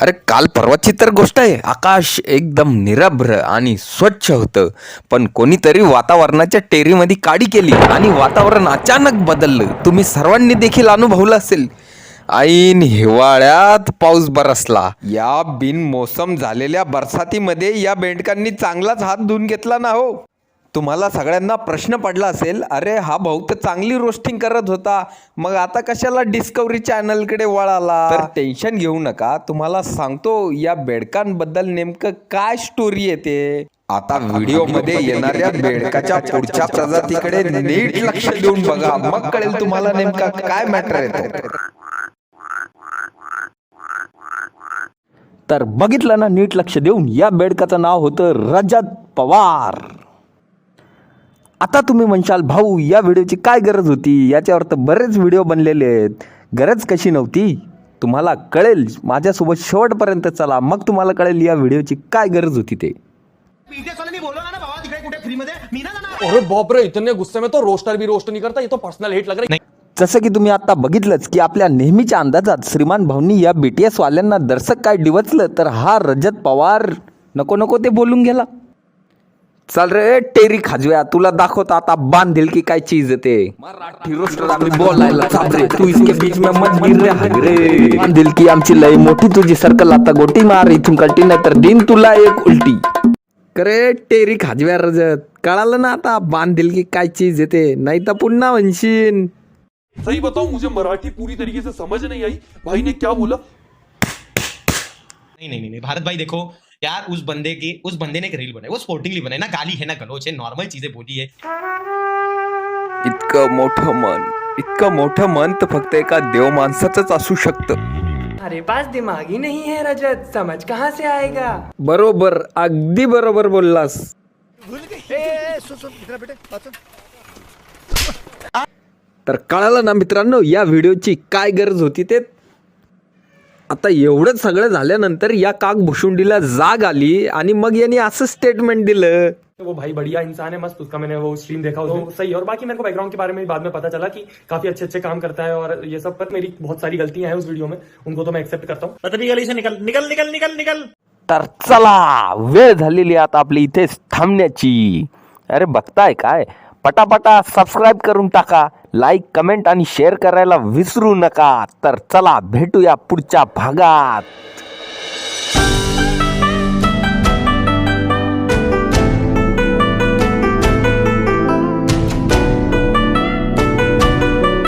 अरे काल परवाची तर गोष्ट आहे. आकाश एकदम निरभ्र आणि स्वच्छ होतं, पण कोणीतरी वातावरणाच्या टेरीमध्ये काडी केली आणि वातावरण अचानक बदललं. तुम्ही सर्वांनी देखील अनुभवलं असेल. ऐन हिवाळ्यात पाऊस बरसला. या बिनमोसम झालेल्या बरसातीमध्ये या बेंडकांनी चांगलाच हात धुवून घेतला ना हो. तुम्हाला सगळ्यांना प्रश्न पडला असेल, अरे हा भाऊ तर चांगली रोस्टिंग करत होता, मग आता कशाला डिस्कवरी चॅनलकडे वळाला? तर टेन्शन घेऊ नका, तुम्हाला सांगतो या बेडकांबद्दल नेमकं काय स्टोरी येते. आता व्हिडिओमध्ये येणाऱ्या बेडकाच्या पुढच्या प्रजातीकडे नीट लक्ष देऊन बघा, मग कळेल तुम्हाला नेमका काय मॅटर येतो. तर बघितलं ना नीट लक्ष देऊन, या बेडकाचं नाव होतं रजत पवार. आता तुम्ही म्हणशाल, भाऊ या व्हिडिओची काय गरज होती, याच्यावर तर बरेच व्हिडिओ बनलेले आहेत, गरज कशी नव्हती? तुम्हाला कळेल, माझ्यासोबत शेवटपर्यंत चला, मग तुम्हाला कळेल या व्हिडिओची काय गरज होती ते. अरे बाप रे, इतने गुस्से में तो रोस्टर भी रोस्ट नहीं करता, ये तो पर्सनल हिट लग रहा है. जसं की तुम्ही आता बघितलंच की आपल्या नेहमीच्या अंदाजात श्रीमान भाऊंनी या BTS वाल्यांना दर्शक काय डिवचलं, तर हा रजत पवार नको नको ते बोलून गेला. चल रे टेरी खाजव्या, तुला दाखवता आता बांधील की काय चीज ते. मराठी रोस्टर आम्ही बोलायला चालरे, तू इसके बीच में मत गिर रे हगरे. बांधील की आमची लई मोठी, तुझी सर्कल आता गोटी मार इथून कल्टी, नाही तर दिन तुला एक उलटी. करे टेरी खाजव्या रजत, कळालं ना आता बांधील की काय चीज येते, नाही तर पुन्हा म्हणशीन. सही बताऊं, मुझे मराठी पूरी तरीके से समझ नहीं आई. भाई ने क्या बोला? नहीं भारत भाई देखो यार, उस बंदे ने एक रील बनाई, वो स्पोर्टिंगली बनाई ना, गाली है ना गलोच है, नॉर्मल चीजें बोली है. इतकं मोठं मन तर फक्त एका देव माणसाचंच असू शकतं. हमारे पास दिमाग ही नहीं है रजत, समझ कहाँ से आएगा. बरोबर, अगदी बरोबर बोललास. तर कळालं ना मित्रांनो, या व्हिडिओची काय गरज होती ते. आता एवढंच सगळं झाल्यानंतर या काक भुशुंडीला जाग आली आणि मग यांनी असं स्टेटमेंट दिलं. वो भाई बढ़िया इंसान है, मस्त. उसका मैंने वो स्ट्रीम देखा, उसमें सही है. और बाकी मेरे को बैकग्राउंड के बारे में बाद में पता चला कि काफी अच्छे अच्छे काम करता है, और ये सब पर मेरी बहुत सारी गलतियां हैं उस वीडियो में, उनको तो मैं एक्सेप्ट करता हूँ. पता नहीं गली से निकल निकल निकल निकल निकल. तर चला, वेळ झालेली आता आपली इथेच थांबण्याची. अरे बघताय काय, पटापटा सबस्क्राईब करून टाका, लाईक कमेंट आणि शेअर करायला विसरू नका. तर चला भेटूया पुढच्या भागात.